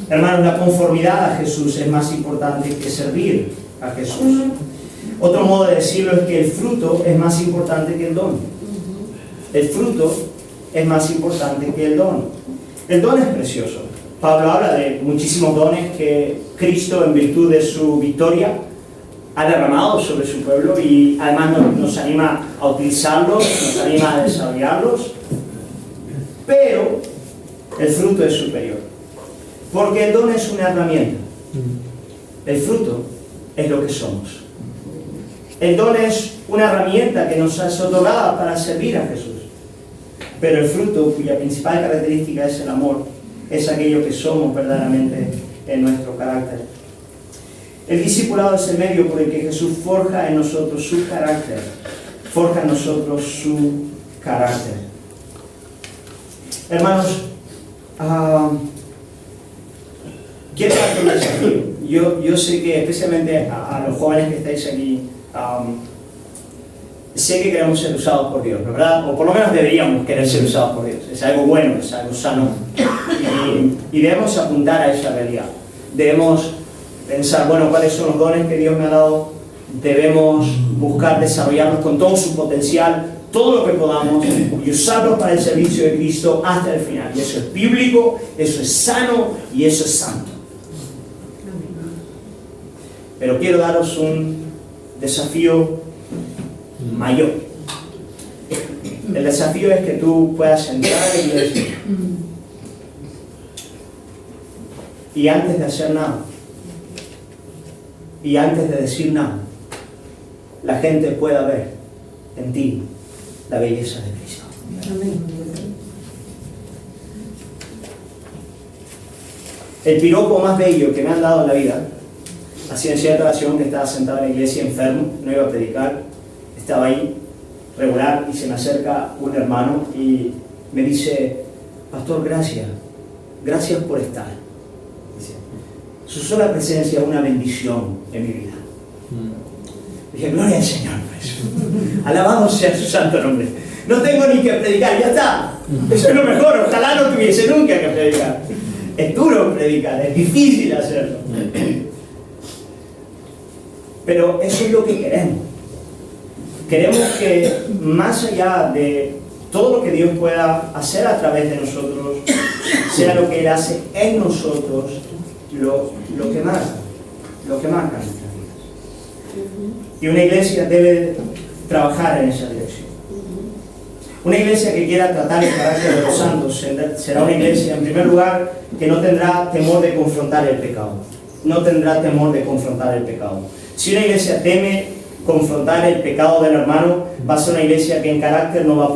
Hermanos, la conformidad a Jesús es más importante que servir a Jesús. Otro modo de decirlo es que el fruto es más importante que el don. El fruto es más importante que el don. El don es precioso. Pablo habla de muchísimos dones que Cristo, en virtud de su victoria, ha derramado sobre su pueblo y además nos anima a utilizarlos, nos anima a desarrollarlos. Pero el fruto es superior. Porque el don es una herramienta. El fruto es lo que somos. El don es una herramienta que nos es otorgada para servir a Jesús. Pero el fruto, cuya principal característica es el amor, es aquello que somos verdaderamente en nuestro carácter. El discipulado es el medio por el que Jesús forja en nosotros su carácter. Forja en nosotros su carácter. Hermanos, quiero darte un desafío. Yo sé que especialmente a los jóvenes que estáis aquí, sé que queremos ser usados por Dios, ¿verdad? O por lo menos deberíamos querer ser usados por Dios. Es algo bueno, es algo sano. Y debemos apuntar a esa realidad. Debemos pensar, bueno, cuáles son los dones que Dios me ha dado. Debemos buscar desarrollarlos con todo su potencial, todo lo que podamos, y usarlos para el servicio de Cristo hasta el final. Y eso es bíblico, eso es sano y eso es santo. Pero quiero daros un desafío mayor. El desafío es que tú puedas entrar a la iglesia y antes de hacer nada, y antes de decir nada, la gente pueda ver en ti la belleza de Cristo. El piropo más bello que me han dado en la vida ha sido en cierta ocasión que estaba sentado en la iglesia enfermo, no iba a predicar, estaba ahí regular y se me acerca un hermano y me dice: pastor, gracias por estar. Dice, Su sola presencia es una bendición en mi vida. Dije, gloria al Señor, pues. Alabado sea su santo nombre. No tengo ni que predicar, ya está. Eso es lo mejor, ojalá no tuviese nunca que predicar. Es duro predicar, es difícil hacerlo. Pero eso es lo que queremos. Queremos que más allá de todo lo que Dios pueda hacer a través de nosotros, sea lo que Él hace en nosotros lo que marca nuestras vidas. Y una iglesia debe trabajar en esa dirección. Una iglesia que quiera tratar el carácter de los santos será una iglesia, en primer lugar, que no tendrá temor de confrontar el pecado. No tendrá temor de confrontar el pecado. Si una iglesia teme confrontar el pecado del hermano, va a ser una iglesia que en carácter no va a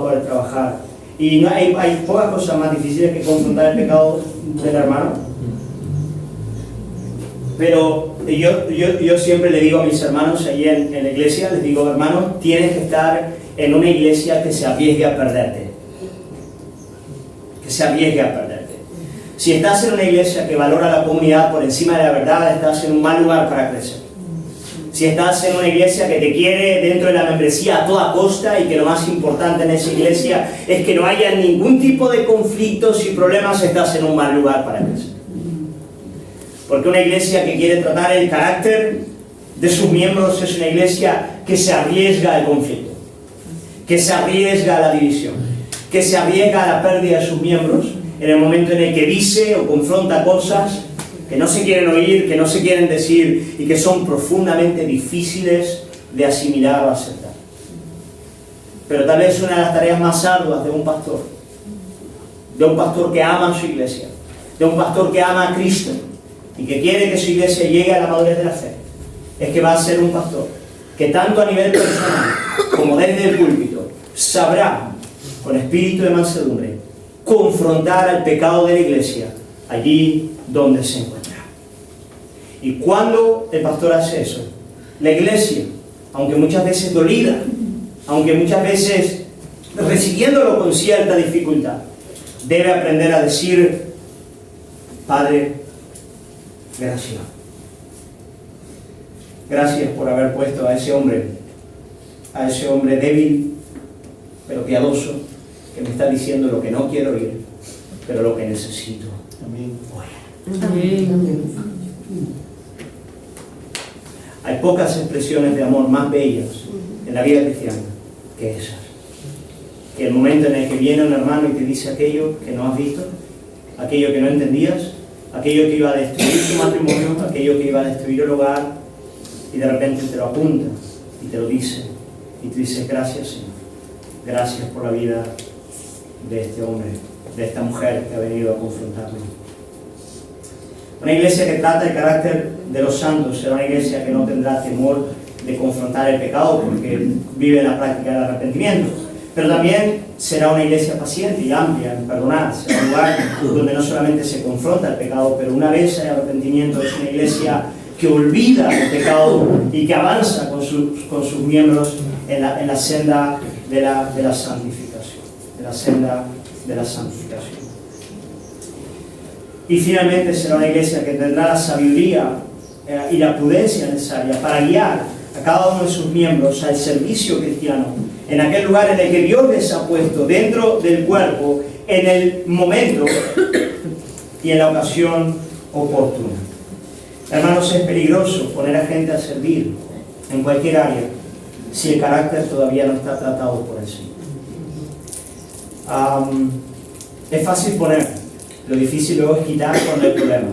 poder trabajar. Y no hay pocas cosas más difíciles que confrontar el pecado del hermano. Pero yo siempre le digo a mis hermanos allí en la iglesia, les digo, hermanos, tienes que estar en una iglesia que se arriesgue a perderte. Que se arriesgue a perderte. Si estás en una iglesia que valora la comunidad por encima de la verdad, estás en un mal lugar para crecer. Si estás en una iglesia que te quiere dentro de la membresía a toda costa y que lo más importante en esa iglesia es que no haya ningún tipo de conflictos y problemas, estás en un mal lugar para crecer. Porque una iglesia que quiere tratar el carácter de sus miembros es una iglesia que se arriesga al conflicto, que se arriesga a la división, que se arriesga a la pérdida de sus miembros en el momento en el que dice o confronta cosas que no se quieren oír, que no se quieren decir y que son profundamente difíciles de asimilar o aceptar. Pero tal vez una de las tareas más arduas de un pastor que ama a su iglesia, de un pastor que ama a Cristo y que quiere que su iglesia llegue a la madurez de la fe, es que va a ser un pastor que tanto a nivel personal como desde el púlpito sabrá, con espíritu de mansedumbre, confrontar al pecado de la iglesia allí donde se encuentra. Y cuando el pastor hace eso, la iglesia, aunque muchas veces dolida, aunque muchas veces recibiéndolo con cierta dificultad, debe aprender a decir, Padre, gracias. Gracias por haber puesto a ese hombre débil, pero piadoso, que me está diciendo lo que no quiero oír, pero lo que necesito. Amén. Amén. Hay pocas expresiones de amor más bellas en la vida cristiana que esas. Que el momento en el que viene un hermano y te dice aquello que no has visto, aquello que no entendías, aquello que iba a destruir tu matrimonio, aquello que iba a destruir el hogar, y de repente te lo apunta y te lo dice, y tú dices, gracias Señor, gracias por la vida de este hombre, de esta mujer que ha venido a confrontarme. Una iglesia que trata el carácter de los santos será una iglesia que no tendrá temor de confrontar el pecado porque vive en la práctica del arrepentimiento. Pero también será una iglesia paciente y amplia en perdonar. Será un lugar donde no solamente se confronta el pecado, pero una vez hay arrepentimiento es una iglesia que olvida el pecado y que avanza con sus miembros en la senda de la santificación. De la senda de la santificación. Y finalmente será una iglesia que tendrá la sabiduría y la prudencia necesaria para guiar a cada uno de sus miembros al servicio cristiano, en aquel lugar en el que Dios les ha puesto dentro del cuerpo, en el momento y en la ocasión oportuna. Hermanos, es peligroso poner a gente a servir en cualquier área si el carácter todavía no está tratado por el Señor. Es fácil poner, lo difícil luego es quitar cuando hay problema.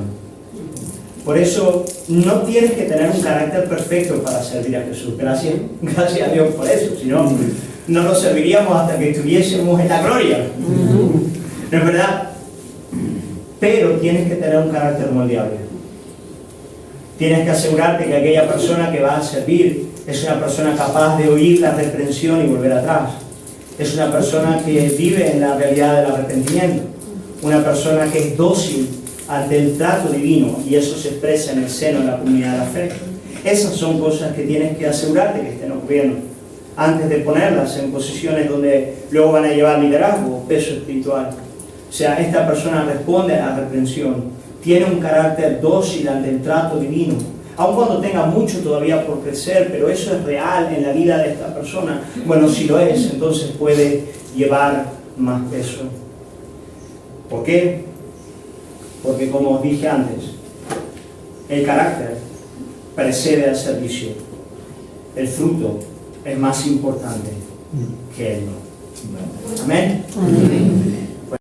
Por eso no tienes que tener un carácter perfecto para servir a Jesús. Gracias a Dios por eso, si no, no lo serviríamos hasta que estuviésemos en la gloria. ¿No es verdad? Pero tienes que tener un carácter moldeable. Tienes que asegurarte que aquella persona que va a servir es una persona capaz de oír la reprensión y volver atrás. Es una persona que vive en la realidad del arrepentimiento. Una persona que es dócil ante el trato divino, y eso se expresa en el seno de la comunidad de la fe. Esas son cosas que tienes que asegurarte que estén ocurriendo antes de ponerlas en posiciones donde luego van a llevar liderazgo o peso espiritual. O sea, esta persona responde a la reprensión tiene un carácter dócil ante el trato divino, aun cuando tenga mucho todavía por crecer, pero eso es real en la vida de esta persona. Bueno, si lo es, entonces puede llevar más peso. ¿Por qué? Porque, como os dije antes, el carácter precede al servicio. El fruto es más importante que el no. Amén.